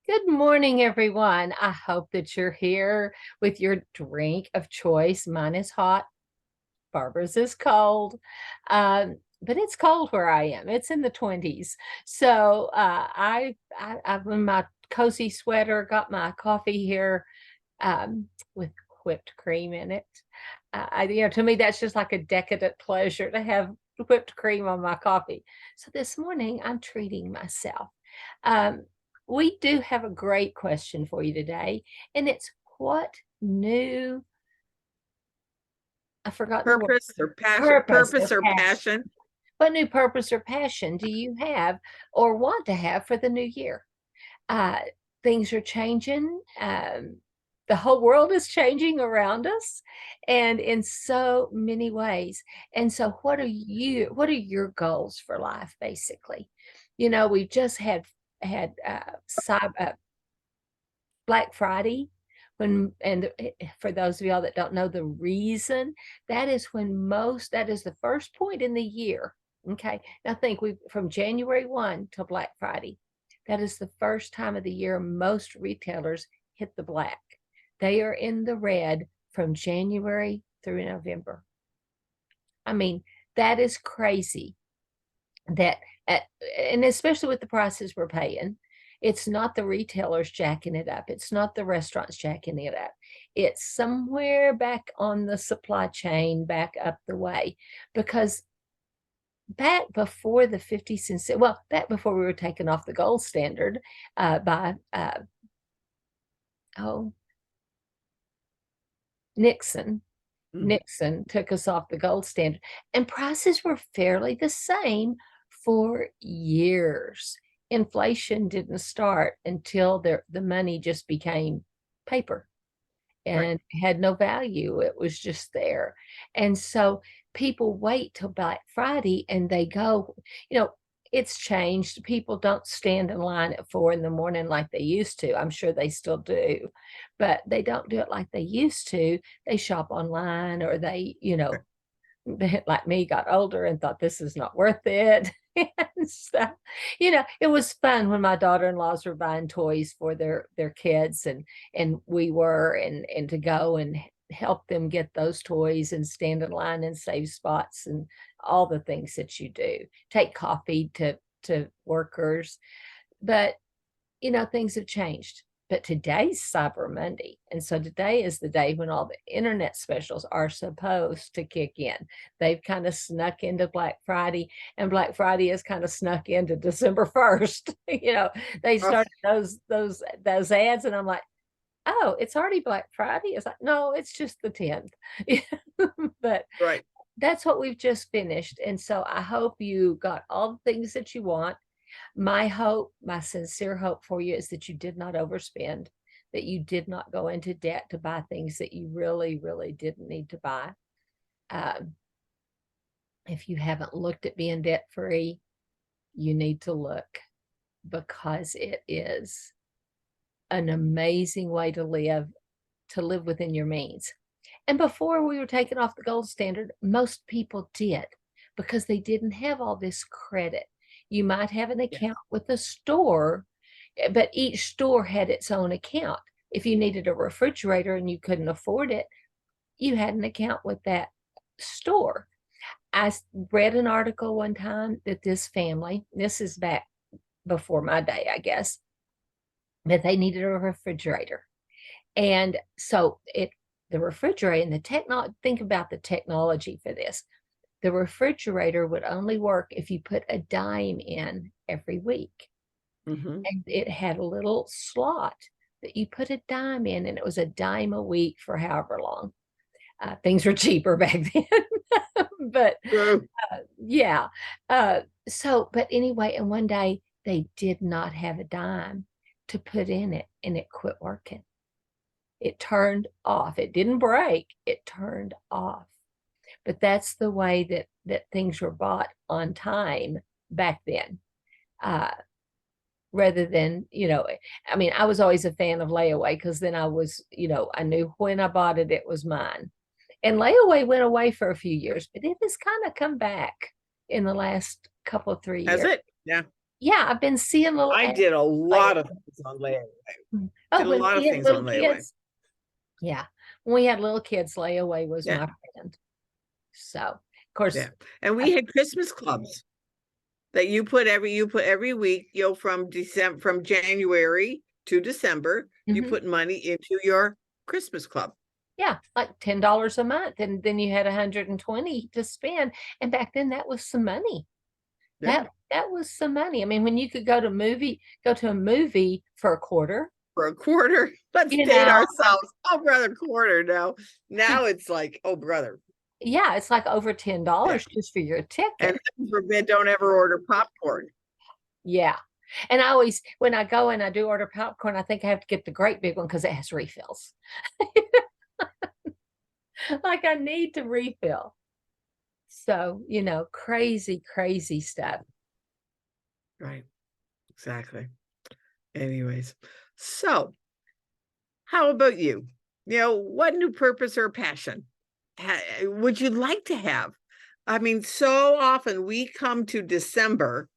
Good morning, everyone. I hope that you're here with your drink of choice. Mine is hot. Barbara's is cold. But it's cold where I am. It's in the 20s. So I've in my cozy sweater, got my coffee here with whipped cream in it. To me, that's just like a decadent pleasure to have whipped cream on my coffee. So this morning, I'm treating myself. Um, we do have a great question for you today, and it's what new, I've forgotten the word, Purpose or passion, purpose or purpose or passion. passion. What new purpose or passion do you have or want to have for the new year? Uh, Things are changing. The whole world is changing around us and in so many ways. And so what are your goals for life, basically? We've just had Black Friday for those of y'all that don't know the reason, that is the first point in the year. Okay. Now think we from January 1 till Black Friday. That is the first time of the year most retailers hit the black. They are in the red from January through November. I mean, that is crazy that and especially with the prices we're paying, it's not the retailers jacking it up, it's not the restaurants jacking it up, it's somewhere back on the supply chain, back up the way. Because back before the 50s and well, back before we were taken off the gold standard by oh Nixon. Mm. Nixon took us off the gold standard, and prices were fairly the same for years. Inflation didn't start until the money just became paper Right. and had no value. It was just there. And so people wait till Black Friday and they go, you know, it's changed. People don't stand in line at 4 in the morning like they used to. I'm sure they still do, but they don't do it like they used to. They shop online or like me, got older and thought this is not worth it. And so, it was fun when my daughter-in-laws were buying toys for their kids, and we were, and to go and help them get those toys and stand in line and save spots and all the things that you do. Take coffee to workers. But things have changed. But today's Cyber Monday. And so today is the day when all the internet specials are supposed to kick in. They've kind of snuck into Black Friday, and Black Friday has kind of snuck into December 1st. They Oh, started those ads, and I'm like, oh, it's already Black Friday. It's like, no, it's just the 10th. But right. that's what we've just finished. And so I hope you got all the things that you want. My hope, my sincere hope for you is that you did not overspend, that you did not go into debt to buy things that you really, really didn't need to buy. Um, if you haven't looked at being debt free, you need to look, because it is an amazing way to live within your means. And before we were taken off the gold standard, most people did, because they didn't have all this credit. You might have an Yes. account with a store, but each store had its own account. If you needed a refrigerator and you couldn't afford it, you had an account with that store. I read an article one time that this family, this is back before my day, I guess, that they needed a refrigerator. And so the refrigerator and the technology, think about the technology for this. The refrigerator would only work if you put a dime in every week. Hmm. And it had a little slot that you put a dime in, and it was a dime a week for however long. Things were cheaper back then. But True. yeah. But anyway, and one day they did not have a dime to put in it, and it quit working. It turned off. It didn't break, it turned off. But that's the way that things were bought on time back then. Uh, Rather than, I mean, I was always a fan of layaway, because then I knew when I bought it, it was mine. And layaway went away for a few years, but it has kind of come back in the last couple of 3 Has years. it? Yeah. Yeah, I've been seeing little I ads did a lot of lately. things on layaway. Oh, Did a when lot of we had things on little layaway. kids, yeah, when we had little kids, layaway was Yeah, my friend. So, of course, yeah. And we had Christmas clubs that you put every week, from January to December, you mhm. put money into your Christmas club. Yeah, like $10 a month, and then you had 120 to spend. And back then, that was some money. Yeah. That was some money. I mean, when you could go to a movie for a quarter, For a quarter. Let's you date know, ourselves. Oh, brother, quarter now. Now it's like, oh, brother. yeah, it's like over Yeah. $10 just for your And ticket. heaven forbid, don't ever order popcorn. Yeah. And I always, when I go and I do order popcorn, I think I have to get the great big one because it has refills. Like I need to refill. So, crazy, crazy stuff. Right. Exactly. Anyways, so how about you? What new purpose or passion would you like to have? I mean, so often we come to December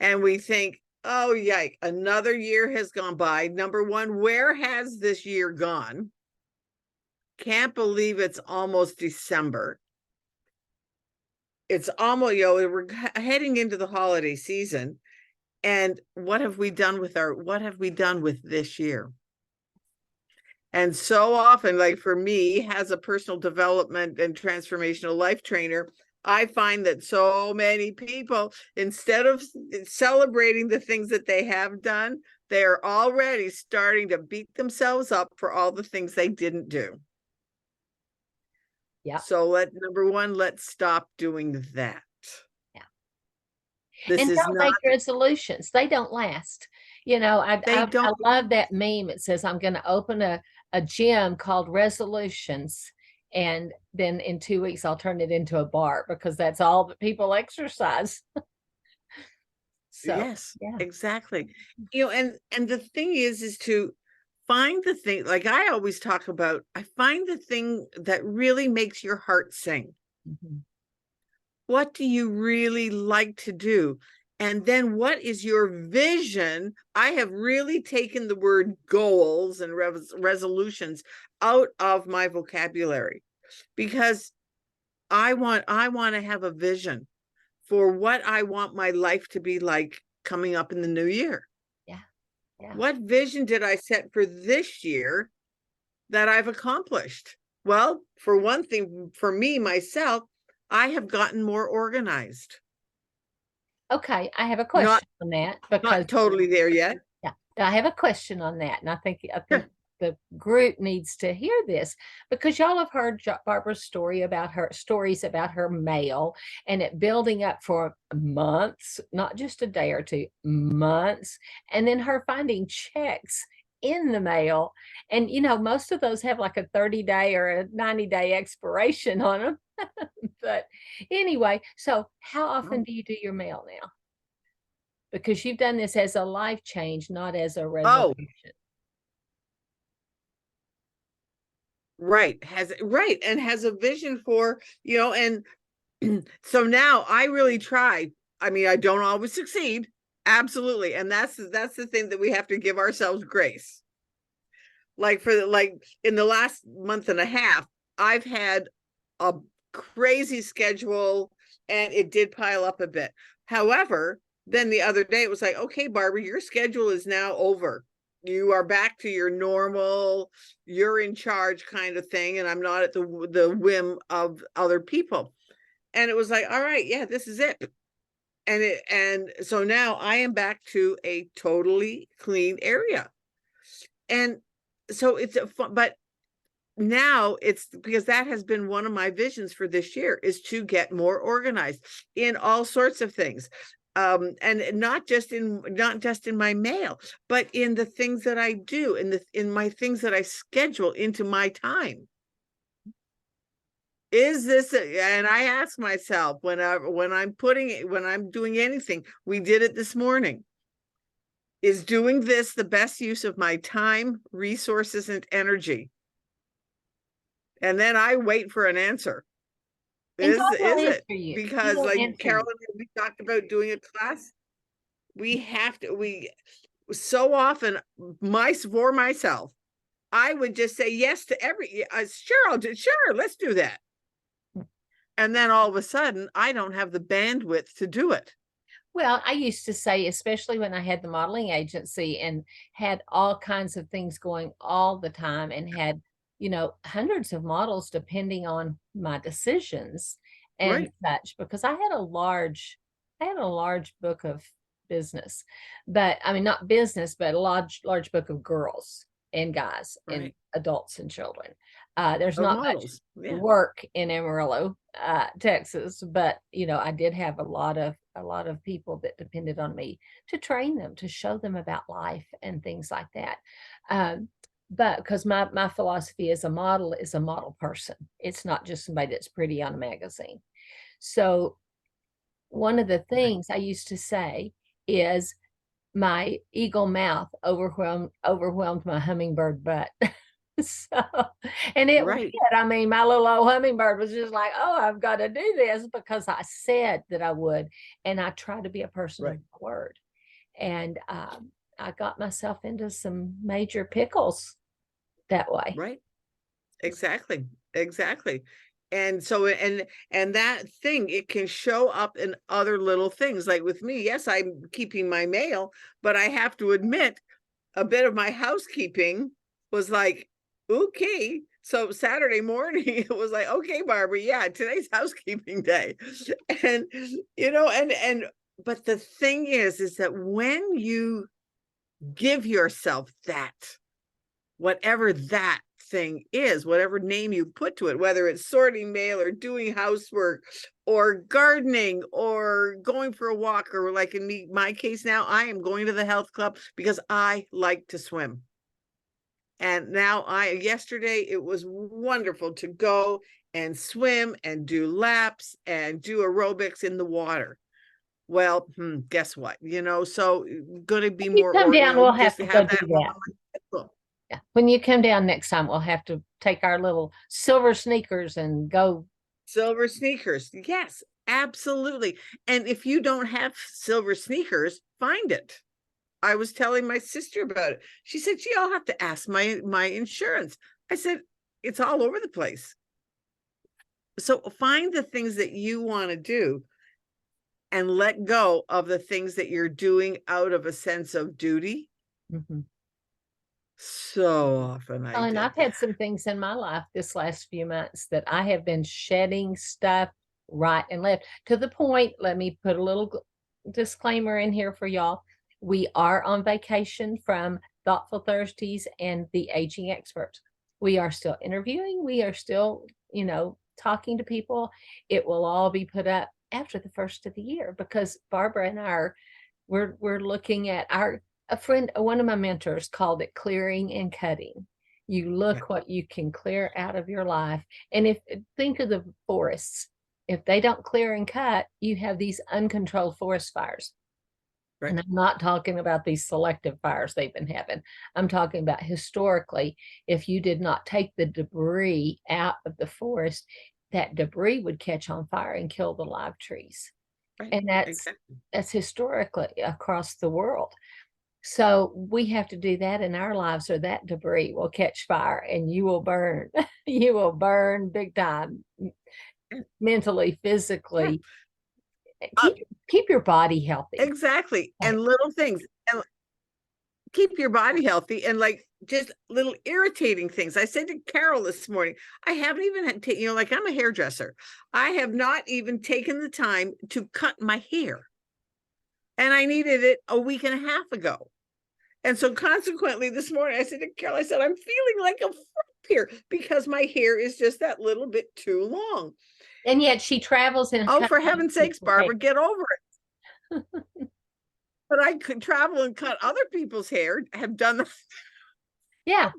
and we think, oh, yike, another year has gone by. Number one, where has this year gone? Can't believe it's almost December. It's almost, we're heading into the holiday season. And what have we done with this year? And so often, like for me, as a personal development and transformational life trainer, I find that so many people, instead of celebrating the things that they have done, they're already starting to beat themselves up for all the things they didn't do. Yeah. So number one, let's stop doing that. Yeah. This And is don't not, make resolutions. They don't last. they I don't. love that meme. It says, I'm going to open a gym called Resolutions. And then in 2 weeks, I'll turn it into a bar because that's all that people exercise. So, Yes, yeah. exactly. And the thing is to find the thing, like I always talk about, I find the thing that really makes your heart sing. Mhm. What do you really like to do? And then what is your vision? I have really taken the word goals and resolutions out of my vocabulary because I want to have a vision for what I want my life to be like coming up in the new year. Yeah. Yeah. What vision did I set for this year that I've accomplished? Well, for one thing, for me, myself, I have gotten more organized. Okay. I have a Not question on that because not totally there yet. yeah, I have a question on that, and I think Sure. the group needs to hear this because y'all have heard Barbara's stories about her mail and it building up for months, not just a day or two, months, and then her finding checks in the mail, and most of those have like a 30-day or a 90-day expiration on them. But anyway, so how often do you do your mail now? Because you've done this as a life change, not as a Oh, resolution. right. And has a vision for, and so now I really try. I mean, I don't always succeed. Absolutely. And that's the thing that we have to give ourselves grace. Like in the last month and a half, I've had a crazy schedule and it did pile up a bit. However, then the other day it was like, okay, Barbara, your schedule is now over. You are back to your normal, you're in charge kind of thing. And I'm not at the whim of other people. And it was like, all right, yeah, this is it. And so now I am back to a totally clean area. And so it's a fun, but now it's because that has been one of my visions for this year is to get more organized in all sorts of things. And not just in my mail, but in the things that I do, in my things that I schedule into my time. Is this and I ask myself when I'm doing anything, we did it this morning. Is doing this the best use of my time, resources, and energy? And then I wait for an answer. And God will Is answer it? you. He Because will like answer you. Carolyn, we talked about doing a class. We have to, so often, for myself, I would just say yes to sure, sure, let's do that. And then all of a sudden, I don't have the bandwidth to do it. Well, I used to say, especially when I had the modeling agency and had all kinds of things going all the time and had, hundreds of models depending on my decisions and Right. such, because I had a large book of business, but I mean, not business, but a large book of girls and guys and Right. adults and children. There's Of not much models. Yeah. work in Amarillo, Texas, but I did have a lot of people that depended on me to train them, to show them about life and things like that. But because my philosophy as a model is a model person, it's not just somebody that's pretty on a magazine. So one of the Right. things I used to say is my eagle mouth overwhelmed my hummingbird butt. So, and it did. Right. I mean, my little old hummingbird was just like, oh, I've got to do this because I said that I would. And I try to be a person of Right. the word. And I got myself into some major pickles that way. Right. Exactly. Exactly. And so, and that thing, it can show up in other little things. Like with me, yes, I'm keeping my mail, but I have to admit, a bit of my housekeeping was like, okay. So Saturday morning, it was like, okay, Barbara, yeah, today's housekeeping day. And, but the thing is that when you give yourself that, whatever that thing is, whatever name you put to it, whether it's sorting mail or doing housework or gardening or going for a walk, or like in my case now, I am going to the health club because I like to swim. And now yesterday it was wonderful to go and swim and do laps and do aerobics in the water. Well, guess what? So going to be When you more, come or, down, we'll have just to go have do that on that. my schedule. Yeah. When you come down next time, we'll have to take our little silver sneakers and go. Silver sneakers. Yes, absolutely. And if you don't have silver sneakers, find it. I was telling my sister about it. She said, gee, I'll have to ask my insurance. I said, it's all over the place. So find the things that you want to do and let go of the things that you're doing out of a sense of duty. Mhm. So often I Well, and did I've that. had some things in my life this last few months that I have been shedding stuff right and left, to the point, let me put a little disclaimer in here for y'all. We are on vacation from Thoughtful Thursdays and the Aging Experts. We are still interviewing. We are still, talking to people. It will all be put up after the first of the year because Barbara and we're looking at one of my mentors called it clearing and cutting. You Right. look what you can clear out of your life. And think of the forests. If they don't clear and cut, you have these uncontrolled forest fires. Right. And I'm not talking about these selective fires they've been having. I'm talking about historically, if you did not take the debris out of the forest, that debris would catch on fire and kill the live trees. Right. And Exactly. that's historically across the world. So we have to do that in our lives, or that debris will catch fire and you will burn. You will burn big time, mentally, Yeah. physically. Uh, Keep your body healthy. exactly. And little things. And keep your body healthy, and like just little irritating things. I said to Carol this morning, I haven't even had like I'm a hairdresser. I have not even taken the time to cut my hair. And I needed it a week and a half ago. And so consequently this morning I said to Carol, I said, I'm feeling like a flip here because my hair is just that little bit too long. And yet she travels in. Oh, for heaven's sakes, Barbara, get over it. But I could travel and cut other people's hair, have done that. Yeah.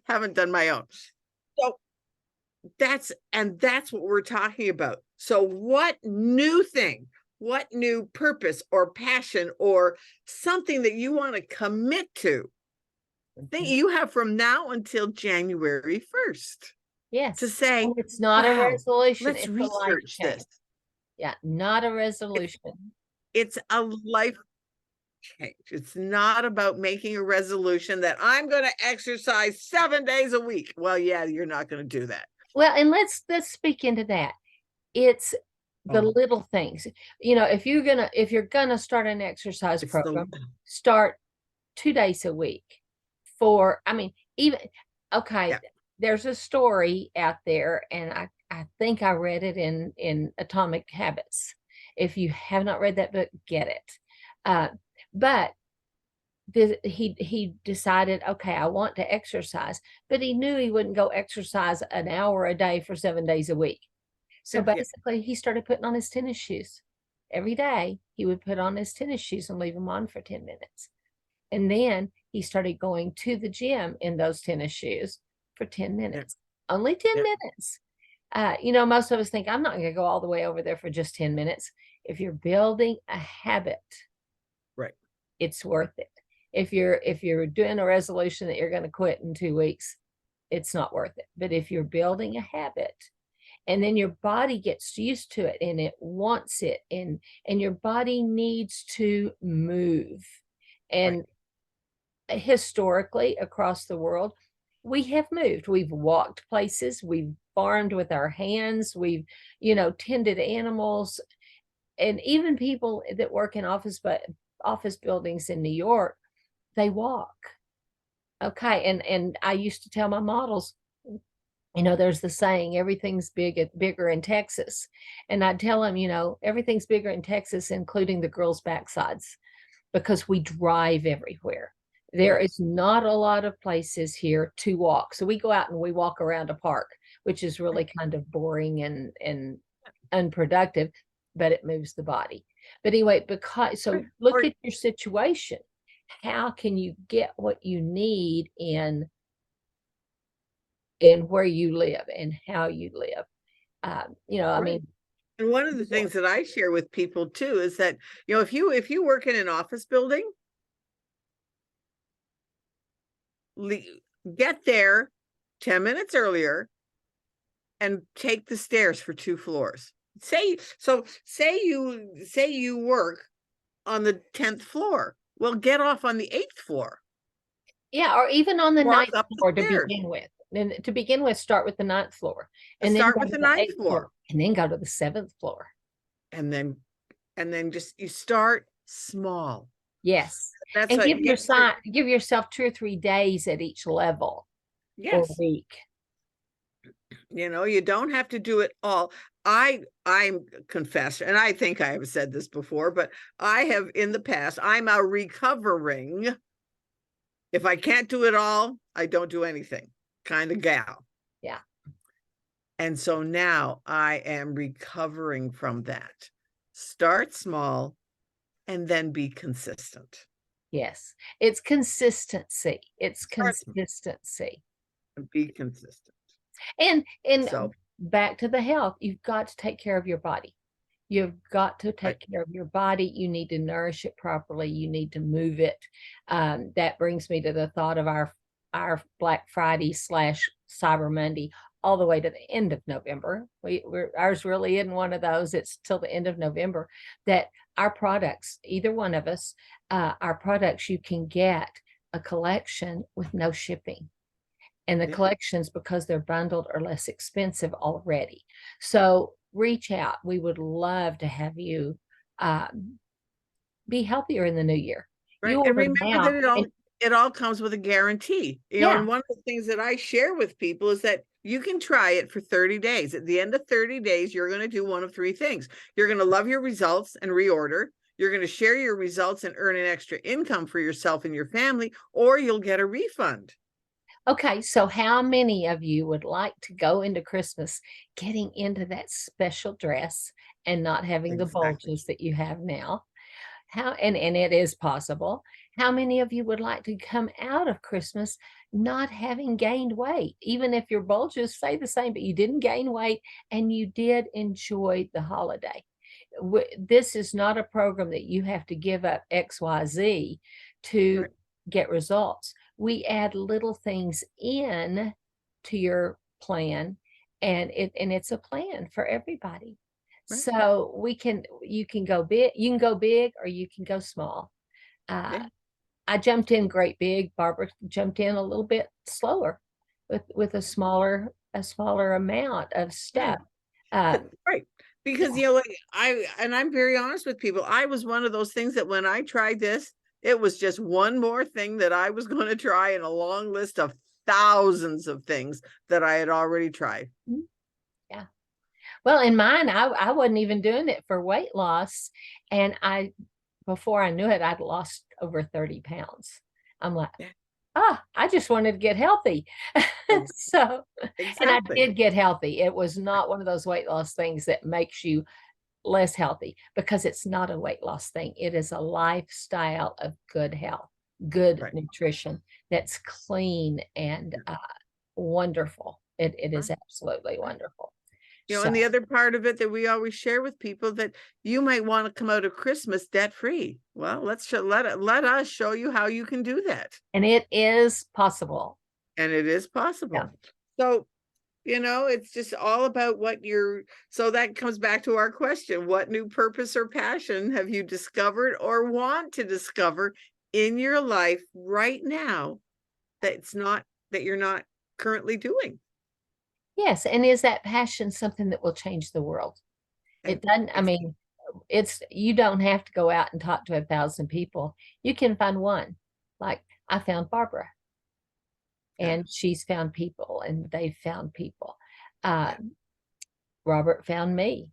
Haven't done my own. So that's what we're talking about. So what new thing, what new purpose or passion or something that you want to commit to that you have from now until January 1st Yes. to say, And it's not a wow, resolution. let's It's a life research change. this. Yeah. Not a resolution. It's a life. change. It's not about making a resolution that I'm going to exercise 7 days a week. Well, yeah, you're not going to do that. Well, and let's speak into that. It's the Oh, little things. If you're gonna start an exercise it's the program, start 2 days a week I mean, even okay, yeah, there's a story out there, and I think I read it in Atomic Habits. If you have not read that book, get it. But he decided, okay, I want to exercise, but he knew he wouldn't go exercise an hour a day for 7 days a week. So yeah, yeah, basically, he started putting on his tennis shoes. Every day, he would put on his tennis shoes and leave them on for 10 minutes. And then he started going to the gym in those tennis shoes for 10 yeah, minutes. Only 10 yeah. minutes. Most of us think, I'm not going to go all the way over there for just 10 minutes. If you're building a habit, Right. it's worth it. If you're doing a resolution that you're going to quit in 2 weeks, it's not worth it. But if you're building a habit, and then your body gets used to it and it wants it, and your body needs to move. Right. And historically across the world, we have moved. We've walked places, we've farmed with our hands, we've tended animals. And even people that work in office buildings in New York, they walk. Okay. And I used to tell my models, there's the saying, everything's bigger in Texas. And I tell them, everything's bigger in Texas, including the girls' backsides, because we drive everywhere. There Right. is not a lot of places here to walk. So we go out and we walk around a park, which is Right. really kind of boring and unproductive, but it moves the body. But anyway, so look Or at your situation. How can you get what you need in where you live and how you live? I right. mean, And one of the things that I share with people too is that, if you work in an office building, get there 10 minutes earlier and take the stairs for 2 floors. Say you work on the 10th floor. Well, get off on the 8th floor. yeah, or even on the Walk ninth up the floor to stairs. begin with. And to begin with, start with the ninth floor, and then Start go with to the the ninth eighth floor, floor. and then go to the seventh floor. And then just you start small. Yes. That's And what give yourself 2 or 3 days at each level or yes. week. You don't have to do it all. I'm confessed, and I think I have said this before, but I have in the past, I'm a recovering. If I can't do it all, I don't do anything kind of gal. Yeah. And so now I am recovering from that. Start small and then be consistent. Yes. It's consistency. It's Start small consistency. and be consistent. And So, back to the health, you've got to take care of your body. You've got to right, take care of your body. You need to nourish it properly. You need to move it. That brings me to the thought of our Black Friday / Cyber Monday, all the way to the end of November. Ours really isn't one of those. It's till the end of November that our products, either one of us, our products, you can get a collection with no shipping. And the yeah, collections, because they're bundled, are less expensive already. So reach out. We would love to have you be healthier in the new year. right. You And order remember now, that and it all comes with a guarantee. yeah, And one of the things that I share with people is that you can try it for 30 days. At the end of 30 days, you're going to do one of three things. You're going to love your results and reorder. You're going to share your results and earn an extra income for yourself and your family, or you'll get a refund. okay. So how many of you would like to go into Christmas getting into that special dress and not having the Exactly. bulges that you have now? And it is possible. How many of you would like to come out of Christmas not having gained weight, even if your bulges stay the same, but you didn't gain weight and you did enjoy the holiday? This is not a program that you have to give up XYZ to Right. get results. We add little things in to your plan, and it's a plan for everybody. Right. So you can go big or you can go small. Uh, Yeah. I jumped in great big. Barbara jumped in a little bit slower with a smaller amount of Right. stuff. Uh, Right. Because, yeah. like I'm very honest with people. I was one of those things that when I tried this, it was just one more thing that I was going to try in a long list of thousands of things that I had already tried. Mhm. Yeah. Well, in mine, I wasn't even doing it for weight loss. And before I knew it, I'd lost over 30 pounds. I'm like, Yeah. I just wanted to get healthy. Ex- So, and I Exactly. did get healthy. It was not one of those weight loss things that makes you less healthy, because it's not a weight loss thing. It is a lifestyle of good health, good Right. nutrition that's clean and Yeah. wonderful. It is Right. absolutely Right. wonderful. And So, the other part of it that we always share with people, that you might want to come out of Christmas debt free. Well, let us show you how you can do that. and it is possible. And it is Yeah. possible. So, it's just all about so that comes back to our question. What new purpose or passion have you discovered or want to discover in your life right now that you're not currently doing? Yes. And is that passion something that will change the world? And It doesn't, I ex- mean, you don't have to go out and talk to 1,000 people. You can find one. Like I found Barbara, yeah, and she's found people, and they've found people. yeah, Um, Robert found me.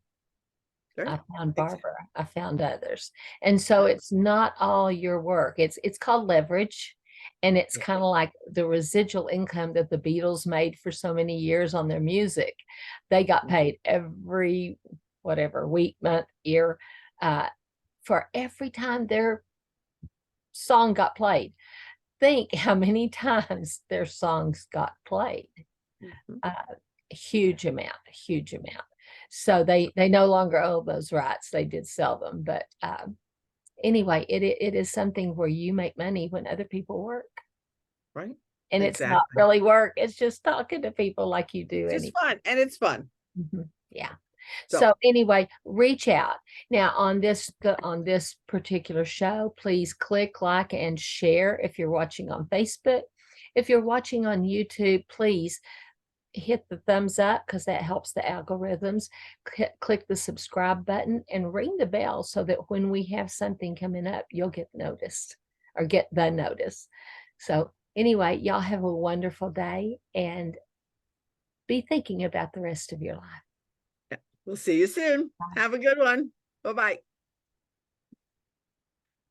right. I found Exactly. Barbara. I found others. And so it's not all your work. It's called leverage. And it's Yeah. kind of like the residual income that the Beatles made for so many years on their music. They got paid every whatever week, month, year, uh, for every time their song got played. Think how many times their songs got played. Mhm. Uh, Huge amount, a huge amount. So they no longer own those rights. They did sell them, but anyway, it is something where you make money when other people work, Right. and it's not Exactly. really work. It's just talking to people like you do It's just any. fun, and it's fun. Yeah. So, So anyway, reach out. Now on this particular show, please click like and share if you're watching on Facebook. If you're watching on YouTube, please hit the thumbs up, because that helps the algorithms. Click the subscribe button and ring the bell so that when we have something coming up, you'll get noticed or get the notice. So anyway, y'all have a wonderful day, and be thinking about the rest of your life. yeah, we'll see you soon. Have a good one. Bye-bye.